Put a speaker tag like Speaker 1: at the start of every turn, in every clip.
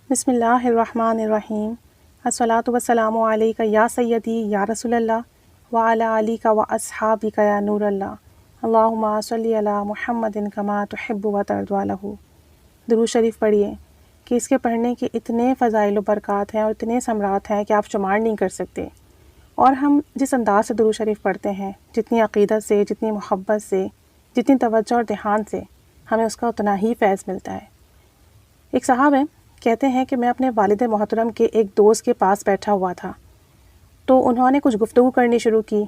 Speaker 1: بسم اللہ الرحمن الرحیم الصلاۃ والسلام علیک یا سیدی یا رسول اللہ وعلی آلک و اصحابک یا نور اللہ اللہم صلی علی محمد کما تحب و ترضی عنہ۔ درود شریف پڑھیے کہ اس کے پڑھنے کے اتنے فضائل و برکات ہیں اور اتنے ثمرات ہیں کہ آپ شمار نہیں کر سکتے۔ اور ہم جس انداز سے درود شریف پڑھتے ہیں، جتنی عقیدت سے، جتنی محبت سے، جتنی توجہ اور دھیان سے، ہمیں اس کا اتنا ہی فیض ملتا ہے۔ ایک صاحب ہیں، کہتے ہیں کہ میں اپنے والد محترم کے ایک دوست کے پاس بیٹھا ہوا تھا تو انہوں نے کچھ گفتگو کرنی شروع کی۔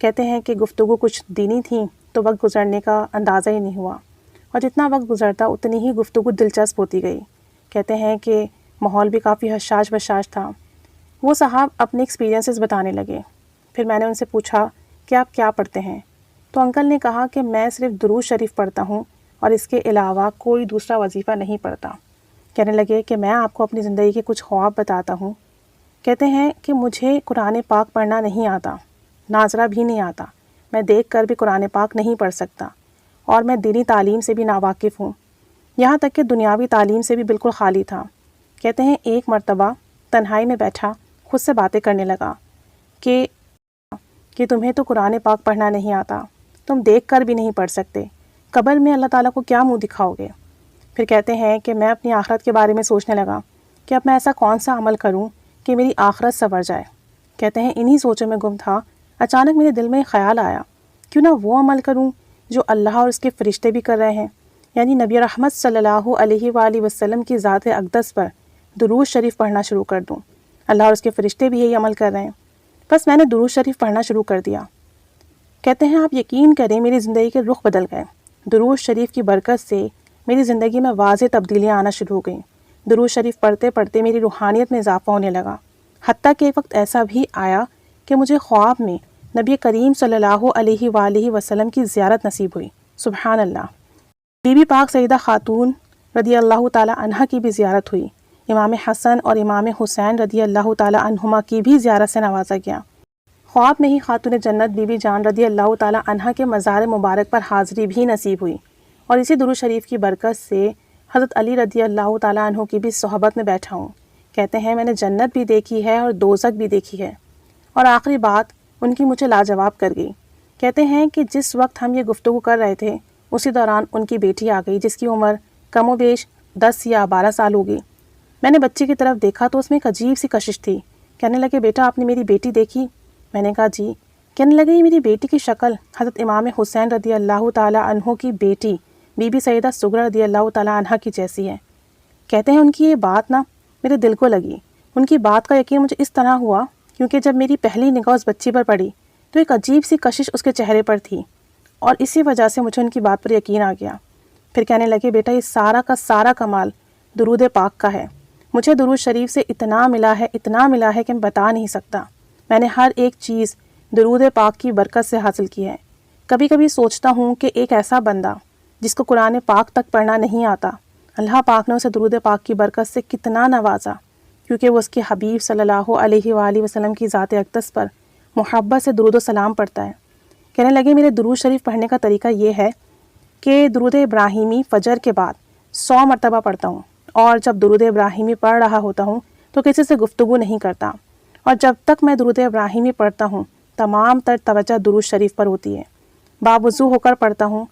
Speaker 1: کہتے ہیں کہ گفتگو کچھ دینی تھیں تو وقت گزرنے کا اندازہ ہی نہیں ہوا، اور جتنا وقت گزرتا اتنی ہی گفتگو دلچسپ ہوتی گئی۔ کہتے ہیں کہ ماحول بھی کافی حشاش بشاش تھا۔ وہ صاحب اپنے ایکسپیرینسز بتانے لگے۔ پھر میں نے ان سے پوچھا کہ آپ کیا پڑھتے ہیں؟ تو انکل نے کہا کہ میں صرف درود شریف پڑھتا ہوں اور اس کے علاوہ کوئی دوسرا وظیفہ نہیں پڑھتا۔ کہنے لگے کہ میں آپ کو اپنی زندگی کے کچھ خواب بتاتا ہوں۔ کہتے ہیں کہ مجھے قرآن پاک پڑھنا نہیں آتا، ناظرہ بھی نہیں آتا، میں دیکھ کر بھی قرآن پاک نہیں پڑھ سکتا، اور میں دینی تعلیم سے بھی ناواقف ہوں، یہاں تک کہ دنیاوی تعلیم سے بھی بالکل خالی تھا۔ کہتے ہیں ایک مرتبہ تنہائی میں بیٹھا خود سے باتیں کرنے لگا کہ تمہیں تو قرآن پاک پڑھنا نہیں آتا، تم دیکھ کر بھی نہیں پڑھ سکتے، قبر میں اللہ تعالیٰ کو کیا منہ دکھاؤ گے؟ پھر کہتے ہیں کہ میں اپنی آخرت کے بارے میں سوچنے لگا کہ اب میں ایسا کون سا عمل کروں کہ میری آخرت سنور جائے۔ کہتے ہیں انہی سوچوں میں گم تھا، اچانک میرے دل میں ایک خیال آیا، کیوں نہ وہ عمل کروں جو اللہ اور اس کے فرشتے بھی کر رہے ہیں، یعنی نبی رحمت صلی اللہ علیہ وآلہ وسلم کی ذات اقدس پر درود شریف پڑھنا شروع کر دوں۔ اللہ اور اس کے فرشتے بھی یہی عمل کر رہے ہیں۔ بس میں نے درود شریف پڑھنا شروع کر دیا۔ کہتے ہیں آپ یقین کریں میری زندگی کے رخ بدل گئے۔ درود شریف کی برکت سے میری زندگی میں واضح تبدیلیاں آنا شروع ہو گئیں۔ درود شریف پڑھتے پڑھتے میری روحانیت میں اضافہ ہونے لگا، حتیٰ کہ ایک وقت ایسا بھی آیا کہ مجھے خواب میں نبی کریم صلی اللہ علیہ وآلہ وسلم کی زیارت نصیب ہوئی۔ سبحان اللہ۔ بی بی پاک سیدہ خاتون رضی اللہ تعالی عنہ کی بھی زیارت ہوئی۔ امام حسن اور امام حسین رضی اللہ تعالی عنہما کی بھی زیارت سے نوازا گیا۔ خواب میں ہی خاتون جنت بی بی جان رضی اللہ تعالی عنہ کے مزار مبارک پر حاضری بھی نصیب ہوئی، اور اسی درود شریف کی برکت سے حضرت علی رضی اللہ تعالیٰ عنہ کی بھی صحبت میں بیٹھا ہوں۔ کہتے ہیں میں نے جنت بھی دیکھی ہے اور دوزخ بھی دیکھی ہے، اور آخری بات ان کی مجھے لاجواب کر گئی۔ کہتے ہیں کہ جس وقت ہم یہ گفتگو کر رہے تھے اسی دوران ان کی بیٹی آ گئی، جس کی عمر کم و بیش 10 یا 12 سال ہوگی۔ میں نے بچی کی طرف دیکھا تو اس میں ایک عجیب سی کشش تھی۔ کہنے لگے بیٹا آپ نے میری بیٹی دیکھی؟ میں نے کہا جی۔ کہنے لگے یہ میری بیٹی کی شکل حضرت امام حسین رضی اللہ تعالیٰ عنہ کی بیٹی بی بی سیدہ سغرا رضی اللہ تعالیٰ عنہ کی جیسی ہے۔ کہتے ہیں ان کی یہ بات نا میرے دل کو لگی۔ ان کی بات کا یقین مجھے اس طرح ہوا کیونکہ جب میری پہلی نگاہ اس بچی پر پڑی تو ایک عجیب سی کشش اس کے چہرے پر تھی، اور اسی وجہ سے مجھے ان کی بات پر یقین آ گیا۔ پھر کہنے لگے بیٹا یہ سارا کا سارا کمال درود پاک کا ہے، مجھے درود شریف سے اتنا ملا ہے کہ میں بتا نہیں سکتا۔ میں نے ہر ایک چیز درود پاک کی برکت سے حاصل کی ہے۔ کبھی کبھی سوچتا ہوں کہ ایک ایسا بندہ جس کو قرآن پاک تک پڑھنا نہیں آتا، اللہ پاک نے اسے درود پاک کی برکت سے کتنا نوازا، کیونکہ وہ اس کے حبیب صلی اللہ علیہ وآلہ وسلم کی ذات اقدس پر محبت سے درود و سلام پڑھتا ہے۔ کہنے لگے میرے درود شریف پڑھنے کا طریقہ یہ ہے کہ درود ابراہیمی فجر کے بعد 100 مرتبہ پڑھتا ہوں، اور جب درود ابراہیمی پڑھ رہا ہوتا ہوں تو کسی سے گفتگو نہیں کرتا، اور جب تک میں درود ابراہیمی پڑھتا ہوں تمام تر توجہ درود شریف پر ہوتی ہے۔ باوضو ہو کر پڑھتا ہوں،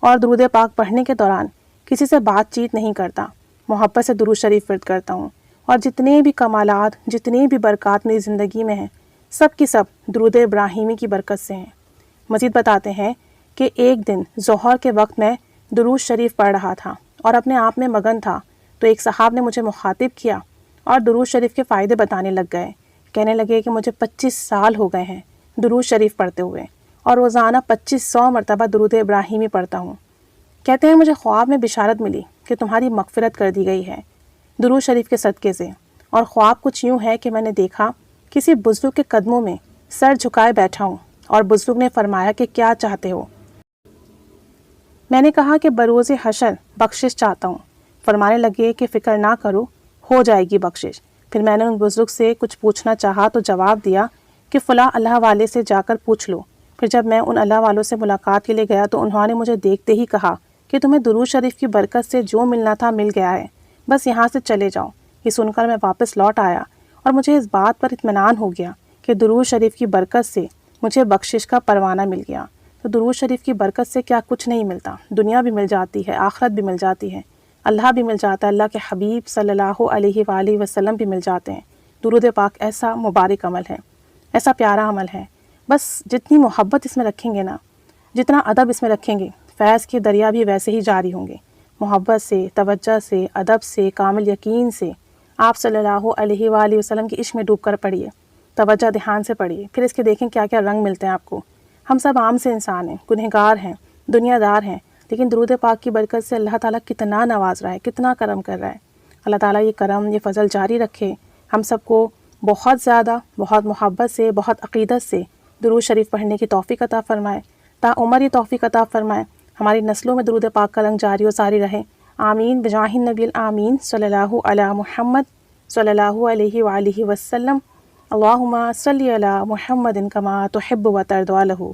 Speaker 1: اور درود پاک پڑھنے کے دوران کسی سے بات چیت نہیں کرتا، محبت سے درود شریف ورد کرتا ہوں، اور جتنے بھی کمالات، جتنے بھی برکات میری زندگی میں ہیں سب کی سب درود ابراہیمی کی برکت سے ہیں۔ مزید بتاتے ہیں کہ ایک دن ظہر کے وقت میں درود شریف پڑھ رہا تھا اور اپنے آپ میں مگن تھا تو ایک صاحب نے مجھے مخاطب کیا اور درود شریف کے فائدے بتانے لگ گئے۔ کہنے لگے کہ مجھے 25 سال ہو گئے ہیں درود شریف پڑھتے ہوئے، اور روزانہ 2500 مرتبہ درود ابراہیمی پڑھتا ہوں۔ کہتے ہیں مجھے خواب میں بشارت ملی کہ تمہاری مغفرت کر دی گئی ہے درود شریف کے صدقے سے، اور خواب کچھ یوں ہے کہ میں نے دیکھا کسی بزرگ کے قدموں میں سر جھکائے بیٹھا ہوں، اور بزرگ نے فرمایا کہ کیا چاہتے ہو؟ میں نے کہا کہ بروز حشر بخشش چاہتا ہوں۔ فرمانے لگے کہ فکر نہ کرو، ہو جائے گی بخشش۔ پھر میں نے ان بزرگ سے کچھ پوچھنا چاہا تو جواب دیا کہ فلاں اللہ والے سے جا کر پوچھ لو۔ پھر جب میں ان اللہ والوں سے ملاقات کے لیے گیا تو انہوں نے مجھے دیکھتے ہی کہا کہ تمہیں درود شریف کی برکت سے جو ملنا تھا مل گیا ہے، بس یہاں سے چلے جاؤ۔ یہ سن کر میں واپس لوٹ آیا اور مجھے اس بات پر اطمینان ہو گیا کہ درود شریف کی برکت سے مجھے بخشش کا پروانہ مل گیا۔ تو درود شریف کی برکت سے کیا کچھ نہیں ملتا، دنیا بھی مل جاتی ہے، آخرت بھی مل جاتی ہے، اللہ بھی مل جاتا ہے، اللہ کے حبیب صلی اللہ علیہ وآلہ وسلم بھی مل جاتے ہیں۔ درود پاک ایسا مبارک عمل ہے، ایسا پیارا عمل ہے، بس جتنی محبت اس میں رکھیں گے نا، جتنا ادب اس میں رکھیں گے، فیض کے دریا بھی ویسے ہی جاری ہوں گے۔ محبت سے، توجہ سے، ادب سے، کامل یقین سے آپ صلی اللہ علیہ وآلہ وسلم کی عشق میں ڈوب کر پڑھیے، توجہ دھیان سے پڑھیے، پھر اس کے دیکھیں کیا کیا رنگ ملتے ہیں آپ کو۔ ہم سب عام سے انسان ہیں، گنہگار ہیں، دنیا دار ہیں، لیکن درود پاک کی برکت سے اللہ تعالیٰ کتنا نواز رہا ہے، کتنا کرم کر رہا ہے۔ اللہ تعالیٰ یہ کرم، یہ فضل جاری رکھے، ہم سب کو بہت زیادہ، بہت محبت سے، بہت عقیدت سے درود شریف پڑھنے کی توفیق عطا فرمائے، تا عمر یہ توفیق عطا فرمائے، ہماری نسلوں میں درود پاک کا رنگ جاری و ساری رہے۔ آمین بجاہ النبی الآمین صلی اللہ علی محمد صلی اللہ علیہ وآلہ وسلم۔ اللہم صلی علی محمد کما تحب و ترضی عنہ۔